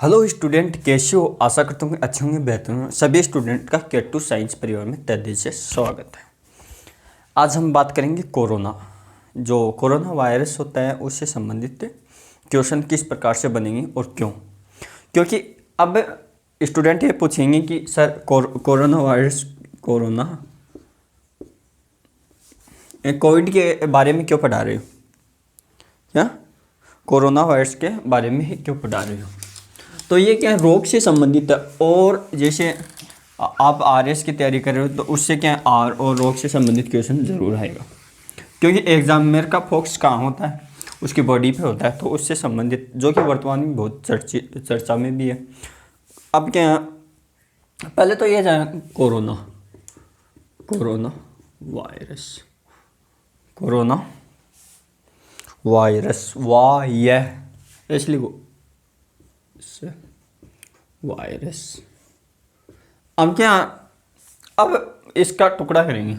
Hello student, कैसे हो? आशा करता हूँ कि अच्छे होंगे, बेहतर होंगे। सभी स्टूडेंट का के2 साइंस परिवार में तहे दिल से स्वागत है। आज हम बात करेंगे कोरोना। जो कोरोना वायरस होता है उससे संबंधित क्वेश्चन किस प्रकार से बनेंगे और क्यों। क्योंकि अब स्टूडेंट ये पूछेंगे कि सर कोरोना वायरस कोविड के बारे में क्यों पढ़ा रहे हो, क्या कोरोना वायरस के बारे में ही क्यों पढ़ा रहे हो। तो ये क्या है, रोग से संबंधित है। और जैसे आप आरएस की तैयारी कर रहे हो तो उससे क्या है, आर और रोग से संबंधित क्वेश्चन जरूर आएगा। क्योंकि एग्जामिनर का फोकस कहाँ होता है, उसकी बॉडी पे होता है। तो उससे संबंधित जो कि वर्तमान में बहुत चर्चा में भी है। अब क्या है, पहले तो ये जाए कोरोना वायरस कोरोना वायरस इसलिए वायरस। अब इसका टुकड़ा करेंगे।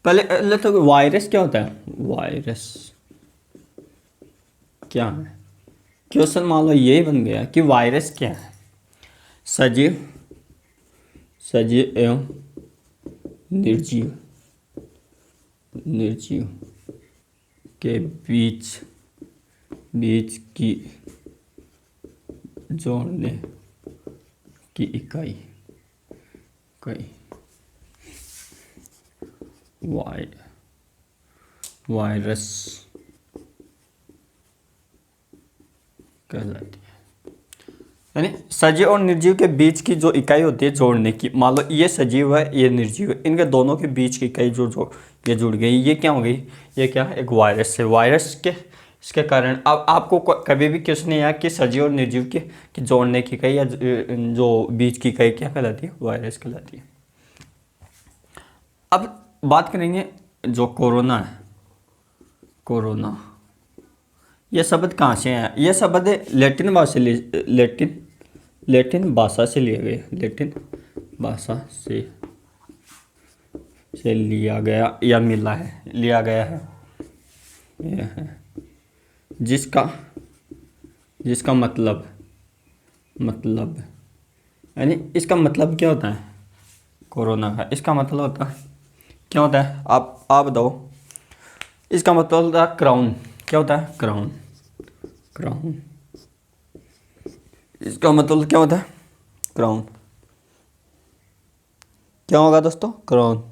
पहले तो वायरस क्या होता है, वायरस क्या है। क्वेश्चन मान लो यही बन गया कि वायरस क्या है। सजीव एवं निर्जीव के बीच की जोड़ने की इकाई वायरस कहलाती है। यानी सजीव और निर्जीव के बीच की जो इकाई होती है जोड़ने की, मान लो ये सजीव है ये निर्जीव है, इनके दोनों के बीच की इकाई जो ये जुड़ गई, ये क्या हो गई, ये क्या है, एक वायरस है। वायरस के इसके कारण अब आपको कभी भी क्वेश्चन नहीं आया कि सजीव और निर्जीव के जोड़ने की इकाई या जो बीच की इकाई क्या कहलाती है, वायरस कहलाती है। अब बात करेंगे जो कोरोना है। कोरोना ये शब्द कहाँ से आया? ये शब्द लैटिन भाषा से लिए गए। लैटिन भाषा से लिया गया या लिया गया है। यह है जिसका मतलब यानी इसका मतलब क्या होता है कोरोना का? इसका मतलब होता है क्या होता है, आप बताओ। इसका मतलब होता है क्राउन। क्या होता है? क्राउन। इसका मतलब क्या होता है? क्राउन। क्या होगा दोस्तों? क्राउन।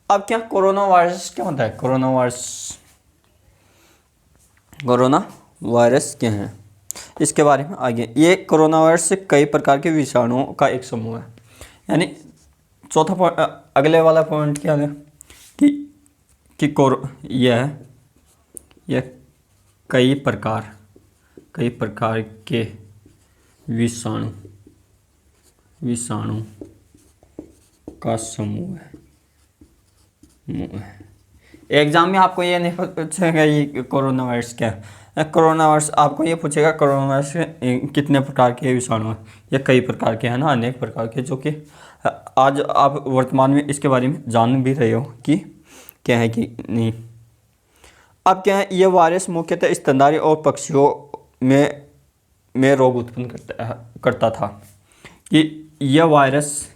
अब क्या कोरोना वायरस क्या होता है? कोरोना वायरस क्या है, इसके बारे में आगे। ये कोरोना वायरस से कई प्रकार के विषाणुओं का एक समूह है। यानी चौथा पॉइंट, अगले वाला पॉइंट क्या है कि यह कई प्रकार के विषाणु का समूह है। एग्जाम में आपको ये नहीं पूछेगा ये कोरोना वायरस क्या है। कोरोना वायरस आपको ये पूछेगा कोरोना वायरस कितने प्रकार के विषाणु हैं। ये कई प्रकार के हैं ना, अनेक प्रकार के, जो कि आज आप वर्तमान में इसके बारे में जान भी रहे हो कि क्या है कि नहीं। अब क्या है, ये वायरस मुख्यतः स्तनधारी और पक्षियों में रोग उत्पन्न करता था। कि यह वायरस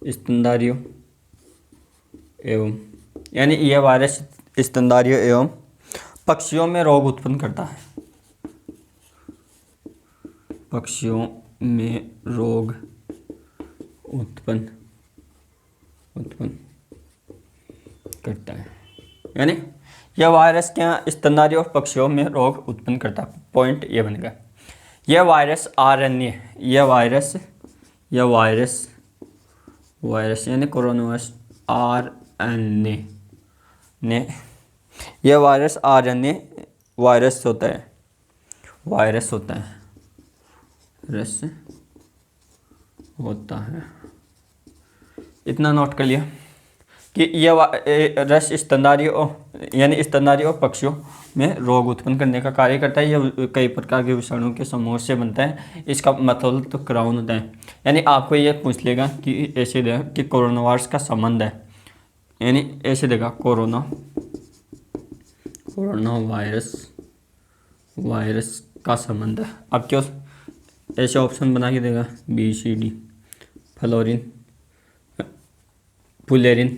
स्तनधारियों एवं यानी यह वायरस स्तनधारियों एवं पक्षियों में रोग उत्पन्न करता है। पक्षियों में रोग उत्पन्न करता है। यानी यह वायरस क्या स्तनधारी और पक्षियों में रोग उत्पन्न करता है। पॉइंट ये बन गया। यह वायरस आरएनए, यह वायरस यानी कोरोना वायरस आरएनए यह वायरस आरएनए वायरस होता है। इतना नोट कर लिया। कि रस स्तनधारी और यानी स्तनधारी और पक्षियों में रोग उत्पन्न करने का कार्य करता है। यह कई प्रकार के विषाणुओं के समूह से बनता है। इसका मतलब तो क्राउन होता है। यानी आपको ये पूछ लेगा कि ऐसे देगा कि कोरोना वायरस का संबंध है, यानी ऐसे देगा कोरोना वायरस का संबंध है। अब क्यों ऐसे ऑप्शन बना के देगा BCD, फ्लोरिन, पुलेरिन,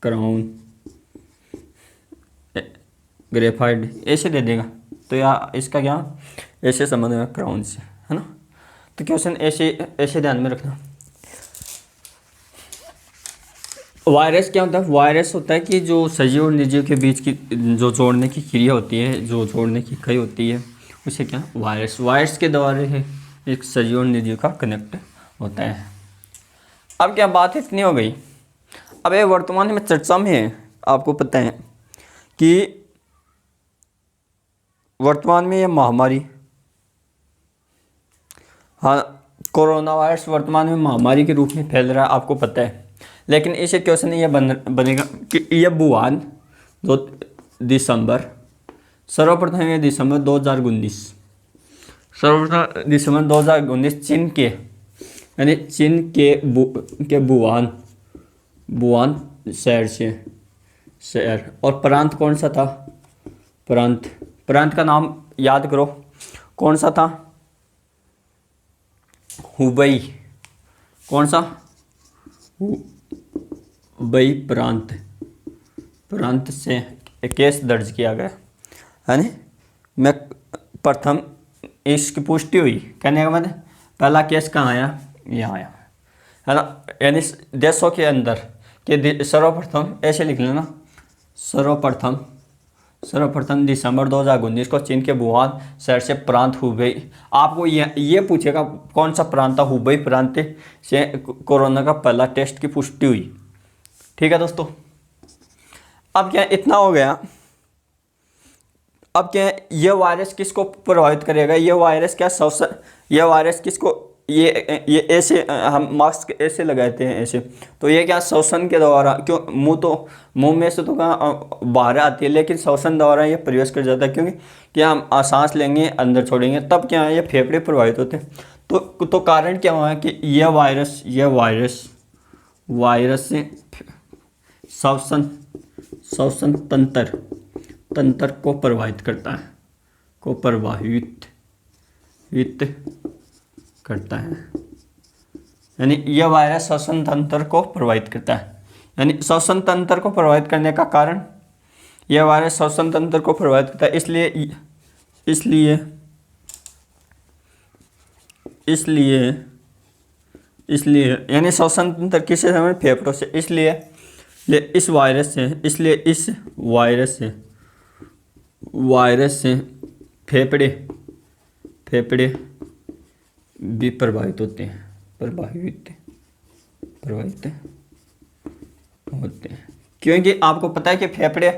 क्राउन, ग्रेफाइड ऐसे दे देगा। तो या इसका क्या ऐसे संबंध है क्राउन से, है ना। तो क्वेश्चन ऐसे ध्यान में रखना। वायरस क्या होता है? वायरस होता है कि जो सजीव और निर्जीव के बीच की जो जोड़ने की क्रिया होती है, जो जोड़ने की इकाई होती है, उसे क्या वायरस के द्वारा है एक सजीव और निर्जीव का कनेक्ट होता है। अब क्या बात इतनी हो गई। अब ये वर्तमान में चर्चा में है। आपको पता है कि वर्तमान में ये महामारी, हाँ, कोरोना वायरस वर्तमान में महामारी के रूप में फैल रहा है, आपको पता है। लेकिन इसे क्वेश्चन ये बनेगा कि ये वुहान जो दिसंबर 2019 चीन के वुहान शहर और प्रांत कौन सा था? प्रांत का नाम याद करो, कौन सा था? हुबई। कौन सा? हुबई प्रांत से केस दर्ज किया गया, है ना। मैं प्रथम इसकी पुष्टि हुई, कहने का मतलब पहला केस कहाँ आया? यहाँ आया, है ना। यानी देशों के अंदर के सर्वप्रथम ऐसे लिख लेना, सर्वप्रथम दिसंबर 2019 को चीन के वुहान शहर से प्रांत हुबई। आपको ये पूछेगा कौन सा प्रांत था? हुबई प्रांत से कोरोना का पहला टेस्ट की पुष्टि हुई। ठीक है दोस्तों। अब क्या इतना हो गया। अब क्या ये वायरस किसको प्रभावित करेगा? ये वायरस क्या ये वायरस किसको, ये ऐसे हम मास्क ऐसे लगाते हैं ऐसे, तो ये क्या श्वसन के द्वारा, क्यों मुंह में से तो कहाँ बाहर आती है, लेकिन श्वसन द्वारा ये प्रवेश कर जाता है। क्योंकि क्या हम सांस लेंगे अंदर छोड़ेंगे तब क्या है ये फेफड़े प्रभावित होते हैं। तो कारण क्या हुआ है कि यह वायरस से श्वसन तंत्र को प्रभावित करता है, करता है। यानी यह वायरस श्वसन तंत्र को प्रभावित करता है। यानी श्वसन तंत्र को प्रभावित करने का कारण, यह वायरस श्वसन तंत्र को प्रभावित करता है, इसलिए यानी श्वसन तंत्र किससे संबंधित? फेफड़ों से। इसलिए इस वायरस से फेफड़े भी प्रभावित होते हैं, क्योंकि आपको पता है कि फेफड़े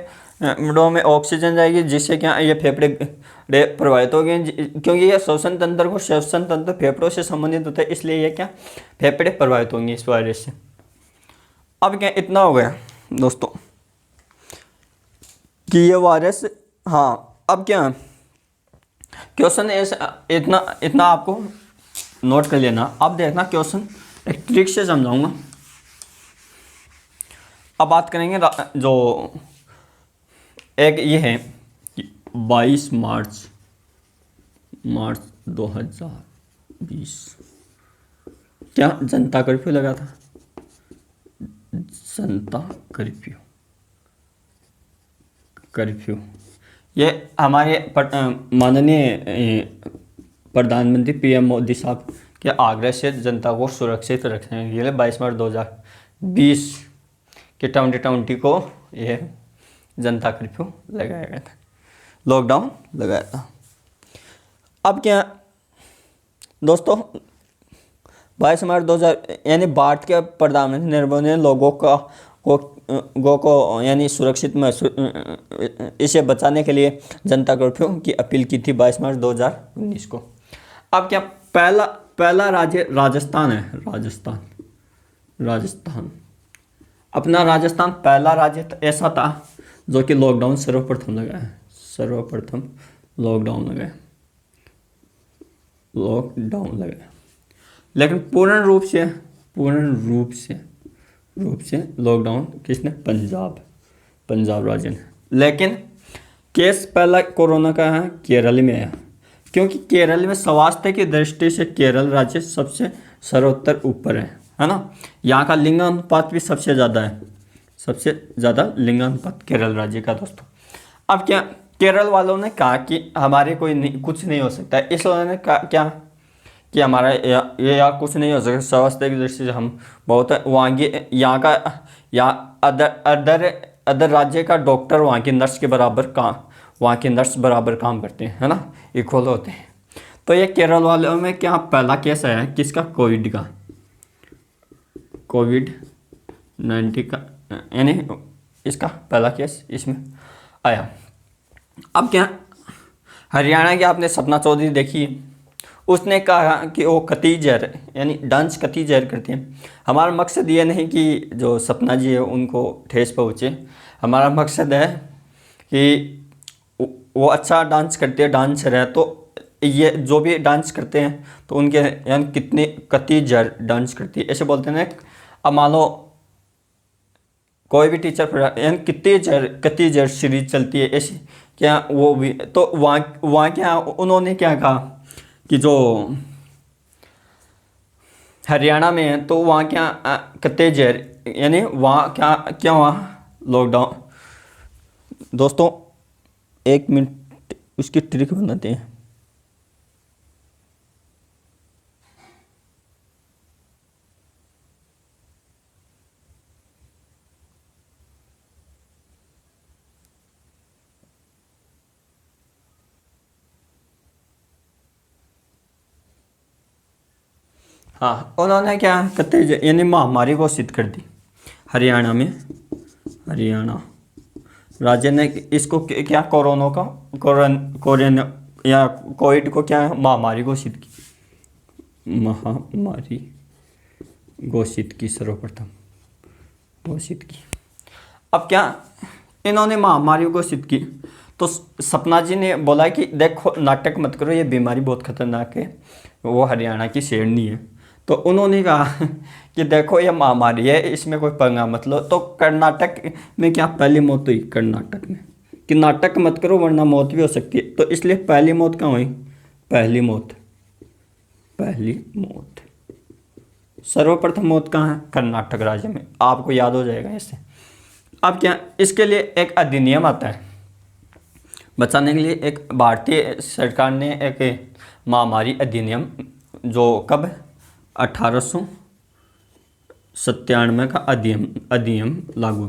में ऑक्सीजन जाएगी, जिससे क्या ये फेफड़े प्रभावित हो गए। क्योंकि ये श्वसन तंत्र फेफड़ों से संबंधित होता है, इसलिए ये क्या फेफड़े प्रभावित होंगे इस वायरस से। अब क्या इतना हो गया दोस्तों कि ये वायरस, हाँ। अब क्या क्वेश्चन इतना आपको नोट कर लेना। अब देखना क्वेश्चन एक ट्रिक से समझाऊंगा। अब बात करेंगे जो एक ये है कि 22 मार्च 2020 क्या जनता कर्फ्यू लगा था? जनता कर्फ्यू ये हमारे माननीय प्रधानमंत्री PM मोदी साहब के आग्रह से जनता को सुरक्षित रखने के लिए 22 मार्च 2020 के 2020 को यह जनता कर्फ्यू लगाया गया था, लॉकडाउन लगाया था। अब क्या दोस्तों 22 मार्च 2000 यानी भारत के प्रधानमंत्री नरेंद्र मोदी ने लोगों को यानी सुरक्षित इसे बचाने के लिए जनता कर्फ्यू की अपील की थी 22 मार्च 2019 को। अब क्या पहला राज्य राजस्थान है। राजस्थान। अपना राजस्थान पहला राज्य ऐसा था जो कि लॉकडाउन सर्वप्रथम लगाया, सर्वप्रथम लॉकडाउन लगाया, लॉकडाउन लगाया। लेकिन पूर्ण रूप से लॉकडाउन किसने? पंजाब राज्य ने। लेकिन केस पहला कोरोना का है केरल में आया, क्योंकि केरल में स्वास्थ्य की दृष्टि से केरल राज्य सबसे सर्वोत्तर ऊपर है ना। यहाँ का लिंगानुपात भी सबसे ज़्यादा है, सबसे ज़्यादा लिंगानुपात केरल राज्य का दोस्तों। अब क्या केरल वालों ने कहा कि हमारे कुछ नहीं हो सकता, इस उन्होंने कहा क्या कि हमारा या कुछ नहीं हो सकता, स्वास्थ्य की दृष्टि से हम बहुत यहाँ का या अदर राज्य का डॉक्टर वहाँ की नर्स बराबर काम करते हैं, है ना, इक्वल होते हैं। तो ये केरल वालों में क्या पहला केस आया है किसका? कोविड-19 का, यानी इसका पहला केस इसमें आया। अब क्या हरियाणा की आपने सपना चौधरी देखी, उसने कहा कि वो कतई जहर यानी डांस कतई जहर करते हैं। हमारा मकसद ये नहीं कि जो सपना जी है उनको ठेस पहुँचे, हमारा मकसद है कि वो अच्छा डांस करते हैं, डांसर है, तो ये जो भी डांस करते हैं तो उनके यानी कितने कतई जहर डांस करती है, ऐसे बोलते हैं। अब मान लो कोई भी टीचर यानी कतई जहर सीरीज चलती है, ऐसी क्या वो भी तो वहाँ क्या उन्होंने क्या कहा कि जो हरियाणा में है तो वहाँ क्या कतई जहर यानी वहाँ क्या वहाँ लॉकडाउन। दोस्तों 1 मिनट उसकी ट्रिक बनाते हैं। हाँ, उन्होंने क्या कतई यानी महामारी घोषित कर दी हरियाणा में। हरियाणा राज्य ने इसको क्या कोरोना या कोविड को क्या महामारी घोषित की, महामारी घोषित की, सर्वप्रथम घोषित की। अब क्या इन्होंने महामारी घोषित की तो सपना जी ने बोला कि देखो नाटक मत करो, ये बीमारी बहुत खतरनाक है, वो हरियाणा की शेरनी है। तो उन्होंने कहा कि देखो ये महामारी है, इसमें कोई पंगा मत लो। तो कर्नाटक में क्या पहली मौत हुई कर्नाटक में कि नाटक मत करो वरना मौत भी हो सकती है। तो इसलिए पहली मौत कहाँ हुई? पहली मौत सर्वप्रथम मौत कहाँ है? कर्नाटक राज्य में। आपको याद हो जाएगा इससे। अब क्या इसके लिए एक अधिनियम आता है बचाने के लिए, एक भारतीय सरकार ने एक महामारी अधिनियम जो कब 1897 का अधिनियम लागू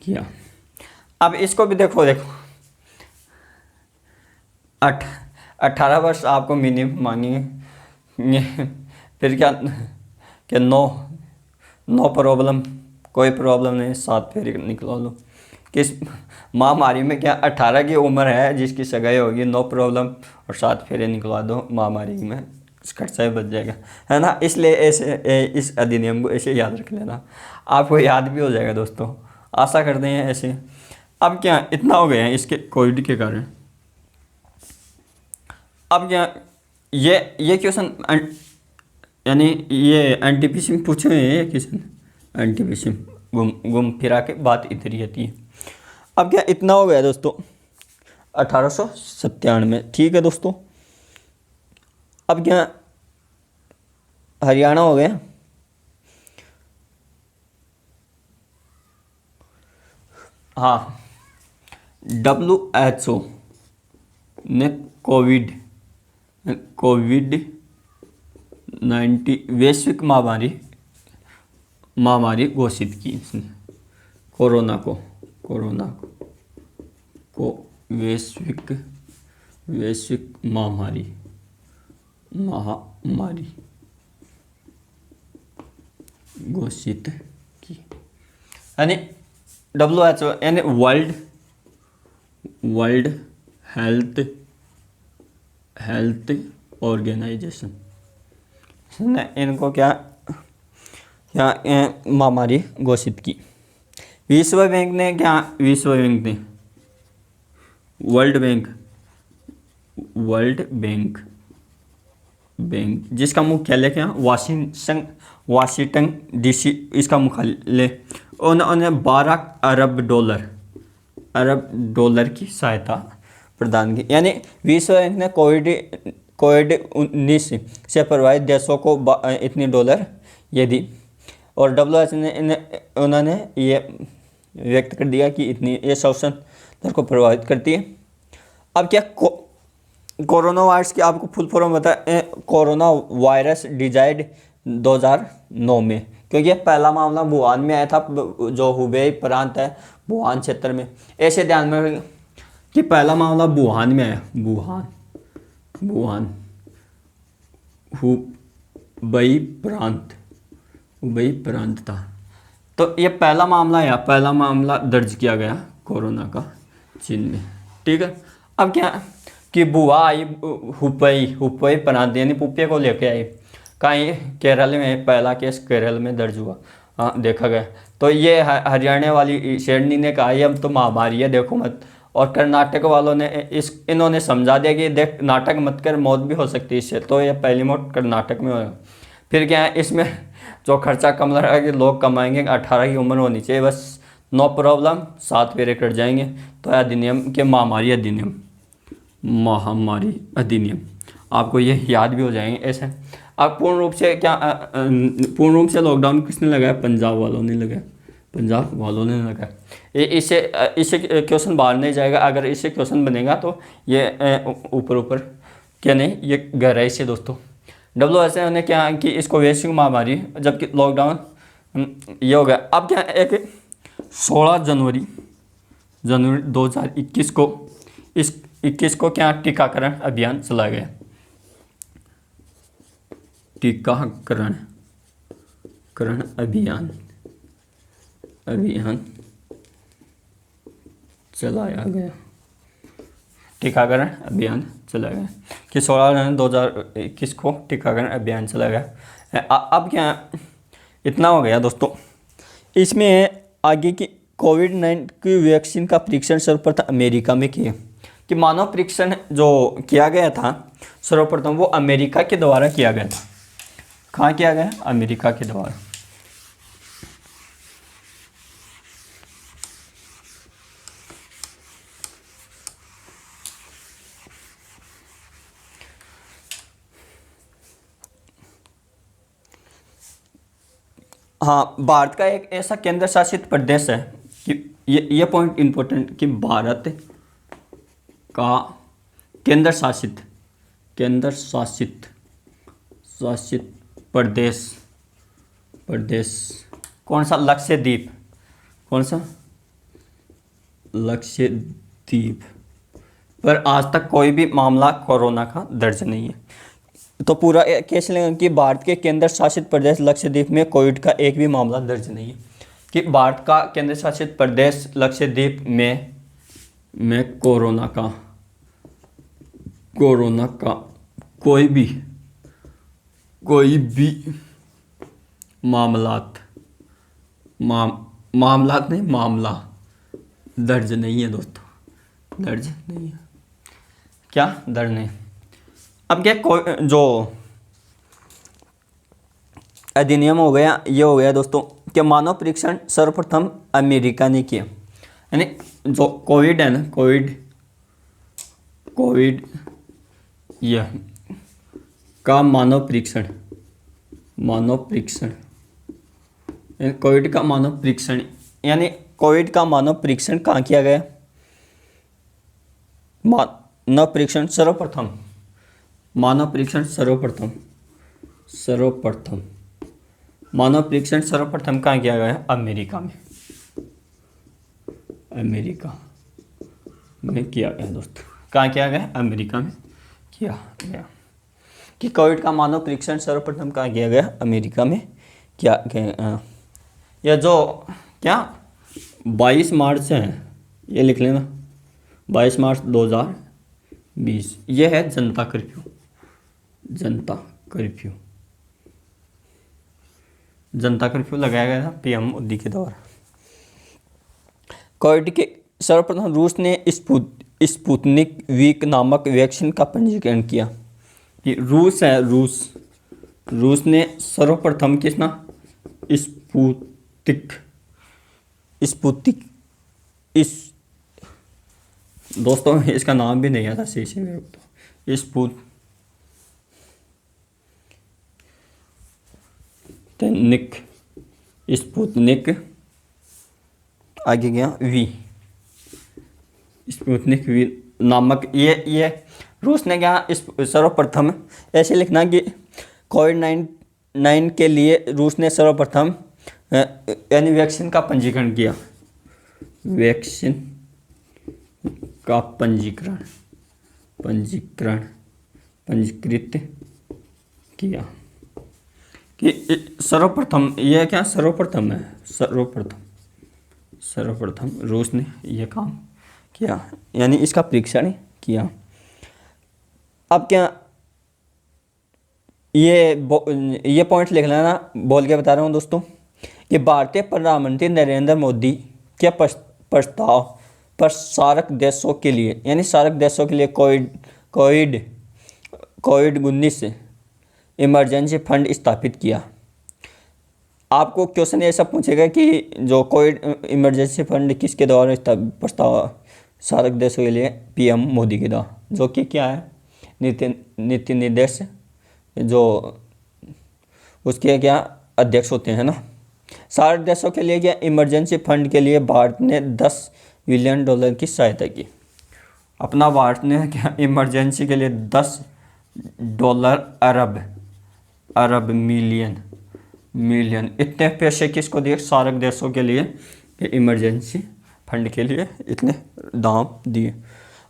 किया। अब इसको भी देखो 18 वर्ष आपको मिनिमम मांगेंगे, फिर क्या नो प्रॉब्लम, कोई प्रॉब्लम नहीं, 7 फेरे निकलवा लो। किस महामारी में क्या 18 की उम्र है जिसकी सगाई होगी, नो प्रॉब्लम, और 7 फेरे निकलवा दो, महामारी में खर्चा ही बच जाएगा, है ना। इसलिए ऐसे इस अधिनियम को ऐसे याद रख लेना, आपको याद भी हो जाएगा दोस्तों। आशा करते हैं ऐसे। अब क्या इतना हो गया है इसके कोविड के कारण। अब क्या ये क्वेश्चन यानी ये एनटीपीसी में पूछे हुए हैं, ये क्वेश्चन एनटीपीसी में घूम फिरा के बात इधर ही आती है। अब क्या इतना हो गया दोस्तों 1897, ठीक है दोस्तों। अब क्या हरियाणा हो गया। हाँ, WHO ने कोविड-19 वैश्विक महामारी घोषित की इसने। कोरोना को वैश्विक महामारी घोषित की, यानी WHO यानी वर्ल्ड हेल्थ ऑर्गेनाइजेशन ने इनको क्या क्या महामारी घोषित की। विश्व बैंक ने क्या, विश्व बैंक ने वर्ल्ड बैंक जिसका मुख्यालय क्या, वाशिंगटन डीसी इसका मुख्यालय, उन्होंने 12 अरब डॉलर की सहायता प्रदान की। यानी विश्व बैंक ने कोविड-19 से प्रभावित देशों को इतनी डॉलर ये दी, और WHO ने उन्होंने ये व्यक्त कर दिया कि इतनी ये शोषण दर को प्रभावित करती है। अब क्या कोरोना वायरस की आपको फुल फॉर्म बताए, कोरोना वायरस डिजाइड 2009 में, क्योंकि पहला मामला वुहान में आया था, जो हुबेई प्रांत है वुहान क्षेत्र में। ऐसे ध्यान में रखें कि पहला मामला वुहान में आया, वुहान हुबेई प्रांत था। तो ये पहला मामला दर्ज किया गया कोरोना का चीन में, ठीक है। अब क्या कि बुआ आई हुबेई प्रांत यानी पुप्पे को लेके आई, कहीं केरल में पहला केस केरल में दर्ज हुआ, हाँ देखा गया। तो ये हरियाणा वाली शेरनी ने कहा ये अब तो महामारी है, देखो मत। और कर्नाटक वालों ने इन्होंने समझा दिया कि देख नाटक मत कर, मौत भी हो सकती है इससे। तो ये पहली मौत कर्नाटक में होगा। फिर क्या है, इसमें जो खर्चा कम लग रहा है कि लोग कमाएंगे, 18 की उम्र होनी चाहिए बस, नो प्रॉब्लम, 7 फेरे कट जाएंगे। तो अधिनियम के महामारी अधिनियम आपको ये याद भी हो जाएंगे ऐसे। अब पूर्ण रूप से लॉकडाउन किसने लगाया, पंजाब वालों ने लगाया। इससे क्वेश्चन बाहर नहीं जाएगा, अगर इससे क्वेश्चन बनेगा तो ये ऊपर क्या नहीं, ये गहराई से दोस्तों। WHO ने क्या कि इसको वैश्विक महामारी, जबकि लॉकडाउन ये हो गया। अब क्या एक 16 जनवरी 2021 को 21 को क्या टीकाकरण अभियान चला गया, टीकाकरण अभियान चलाया गया, टीकाकरण अभियान चला गया कि 16 जनवरी 2021 को टीकाकरण अभियान चला गया। अब क्या इतना हो गया दोस्तों। इसमें आगे की कोविड-19 की वैक्सीन का परीक्षण सर्वप्रथम अमेरिका में किया, कि मानव परीक्षण जो किया गया था सर्वप्रथम वो अमेरिका के द्वारा किया गया था। कहाँ किया गया, अमेरिका के द्वारा। हाँ, भारत का एक ऐसा केंद्र शासित प्रदेश है कि ये पॉइंट इम्पोर्टेंट, कि भारत का केंद्र शासित प्रदेश कौन सा, लक्षद्वीप। कौन सा, लक्षद्वीप पर आज तक कोई भी मामला कोरोना का दर्ज नहीं है। तो पूरा केस लेंगे कि भारत के केंद्र शासित प्रदेश लक्षद्वीप में कोविड का एक भी मामला दर्ज नहीं है, कि भारत का केंद्र शासित प्रदेश लक्षद्वीप में कोरोना का कोई भी मामला दर्ज नहीं है दोस्तों, दर्ज नहीं है। क्या दर्ज नहीं। अब क्या जो अधिनियम हो गया, ये हो गया दोस्तों कि मानव परीक्षण सर्वप्रथम अमेरिका ने किया। यानी जो कोविड है ना, कोविड यह का मानव परीक्षण कोविड का मानव परीक्षण, यानी कोविड का मानव परीक्षण कहाँ किया गया, मानव परीक्षण सर्वप्रथम मानव परीक्षण कहाँ किया गया, अमेरिका में किया गया दोस्तों। कहाँ किया गया, अमेरिका में किया गया। कि कोविड का मानव परीक्षण सर्वप्रथम कहाँ किया गया, अमेरिका में किया गया। यह जो क्या 22 मार्च है, ये लिख लेना, 22 मार्च 20 ये है जनता कर्फ्यू। जनता कर्फ्यू, जनता कर्फ्यू लगाया गया था पीएम मोदी के द्वारा। कोविड के सर्वप्रथम रूस ने स्पुतनिक वी नामक वैक्सीन का पंजीकरण किया। ये रूस है, रूस ने सर्वप्रथम किसना स्पुतिक इस दोस्तों इसका नाम भी नहीं आता सही से मेरे को, तो स्पुतनिक आगे गया वी, स्पुतनिक वी नामक ये रूस ने क्या सर्वप्रथम ऐसे लिखना कि कोविड-19 के लिए रूस ने सर्वप्रथम यानी वैक्सीन का पंजीकरण किया। वैक्सीन का पंजीकृत किया कि सर्वप्रथम, यह क्या सर्वप्रथम है, सर्वप्रथम रूस ने यह काम किया यानी इसका परीक्षण किया। अब क्या ये पॉइंट लिख लेना, बोल के बता रहा हूँ दोस्तों कि भारतीय प्रधानमंत्री नरेंद्र मोदी के प्रस्ताव पर सार्क देशों के लिए यानी सार्क देशों के लिए कोविड-19 इमरजेंसी फंड स्थापित किया। आपको क्वेश्चन ऐसा पूछेगा कि जो कोविड इमरजेंसी फंड किसके द्वारा प्रस्ताव सार्क देशों के लिए पीएम मोदी के द्वारा, जो कि क्या है नीति निर्देश जो उसके क्या अध्यक्ष होते हैं ना। सार्क देशों के लिए क्या इमरजेंसी फंड के लिए भारत ने $10 बिलियन की सहायता की। अपना भारत ने क्या इमरजेंसी के लिए $10 अरब मिलियन इतने पैसे किसको दिए, सार्क देशों के लिए इमरजेंसी फंड के लिए इतने दाम दिए।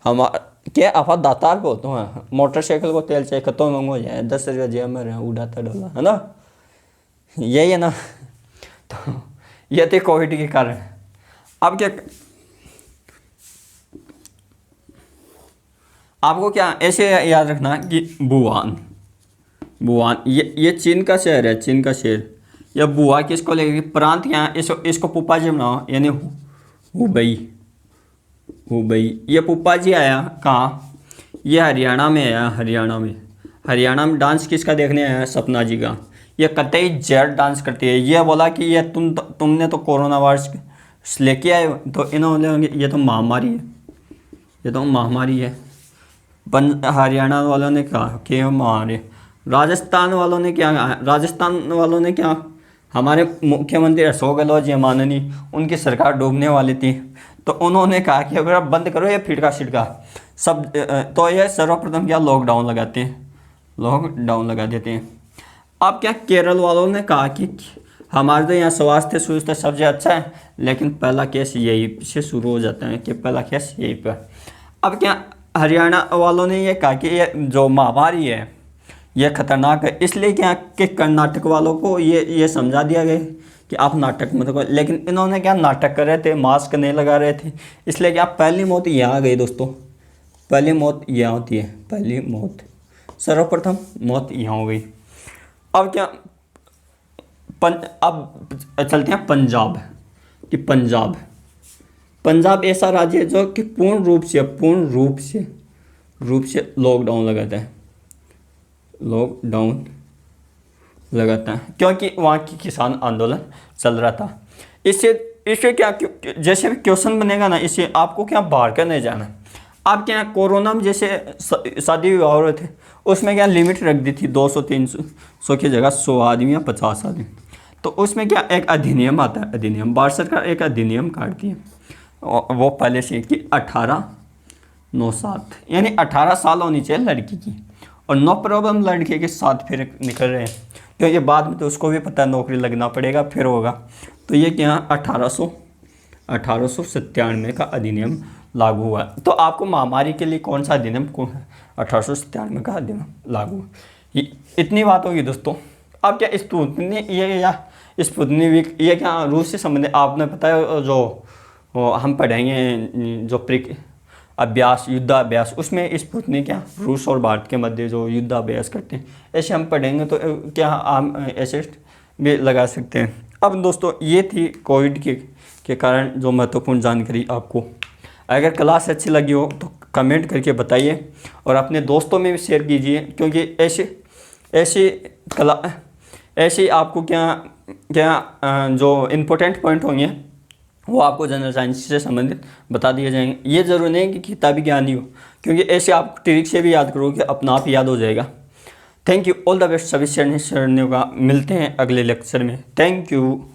हम क्या आफा दातार बोलते हैं, मोटरसाइकिल को तेल चाहिए खत्म हो जाए 10 रुपये जेब में रहे उड़ाता डोला है ना, यही है ना। तो ये थे कोविड के कारण। अब क्या आपको क्या ऐसे याद रखना कि वुहान ये चीन का शहर है, चीन का शहर। या बुआ किसको लगेगी, प्रांत यहाँ इसको पुप्पा जी बनाओ यानी हुबई। ये पुप्पा जी आया कहाँ, ये हरियाणा में आया, हरियाणा में डांस किसका देखने आया, सपना जी का। ये कतई जेड डांस करती है। ये बोला कि ये तुमने तो कोरोना वायरस लेके आए हो, तो इन्होंने ये तो महामारी है, ये तो महामारी है। हरियाणा वालों ने कहा कि हमारे राजस्थान वालों ने क्या हमारे मुख्यमंत्री अशोक गहलोत जी माननीय, उनकी सरकार डूबने वाली थी, तो उन्होंने कहा कि अगर आप बंद करो ये फिटका शिटका सब, तो ये सर्वप्रथम क्या लॉकडाउन लगा देते हैं। अब क्या केरल वालों ने कहा कि हमारे तो यहाँ स्वास्थ्य सुविधा सबसे अच्छा है, लेकिन पहला केस यही से शुरू हो जाता है कि पहला केस यही पर। अब क्या हरियाणा वालों ने ये कहा कि ये जो महामारी है ये खतरनाक है, इसलिए क्या कि कर्नाटक वालों को ये समझा दिया गया कि आप नाटक मत करो। लेकिन इन्होंने क्या नाटक कर रहे थे, मास्क नहीं लगा रहे थे, इसलिए क्या पहली मौत यहाँ आ गई दोस्तों। पहली मौत यहाँ होती है, पहली मौत सर्वप्रथम मौत यहाँ हो गई। अब क्या अब चलते हैं पंजाब कि पंजाब ऐसा राज्य है जो कि पूर्ण रूप से लॉकडाउन लगाता है, क्योंकि वहाँ की किसान आंदोलन चल रहा था। इससे क्या जैसे भी क्वेश्चन बनेगा ना, इससे आपको क्या बाहर का नहीं जाना। आप क्या कोरोना में जैसे शादी विवाह हो रहे थे, उसमें क्या लिमिट रख दी थी 200-300 की जगह 100 आदमी या 50 आदमी। तो उसमें क्या एक अधिनियम आता है, अधिनियम भारत सरकार एक अधिनियम काटती है, वो पहले से कि 18-9-7 यानी 18 साल होनी चाहिए लड़की की, और नो प्रॉब्लम लड़के के साथ फिर निकल रहे हैं, क्योंकि बाद में तो उसको भी पता है नौकरी लगना पड़ेगा फिर होगा। तो ये क्या 1897 का अधिनियम लागू हुआ। तो आपको महामारी के लिए कौन सा अधिनियम 1897 का अधिनियम लागू हुआ। इतनी बात होगी दोस्तों। अब क्या स्पुतनिक ये क्या रूस से संबंधित आपने पता है, जो हम पढ़ेंगे जो अभ्यास, युद्धाभ्यास, उसमें स्पुतनिक क्या रूस और भारत के मध्य जो युद्धाभ्यास करते हैं, ऐसे हम पढ़ेंगे तो क्या हम ऐसे भी लगा सकते हैं। अब दोस्तों ये थी कोविड के कारण जो महत्वपूर्ण जानकारी आपको। अगर क्लास अच्छी लगी हो तो कमेंट करके बताइए और अपने दोस्तों में भी शेयर कीजिए, क्योंकि ऐसे आपको क्या जो इम्पोर्टेंट पॉइंट होंगे वो आपको जनरल साइंस से संबंधित बता दिए जाएंगे। ये ज़रूरी नहीं कि किताबी ज्ञान ही हो, क्योंकि ऐसे आप ट्रिक से भी याद करोगे अपना आप याद हो जाएगा। Thank you, all the best सभी सैनिकों का। मिलते हैं अगले लेक्चर में। Thank you.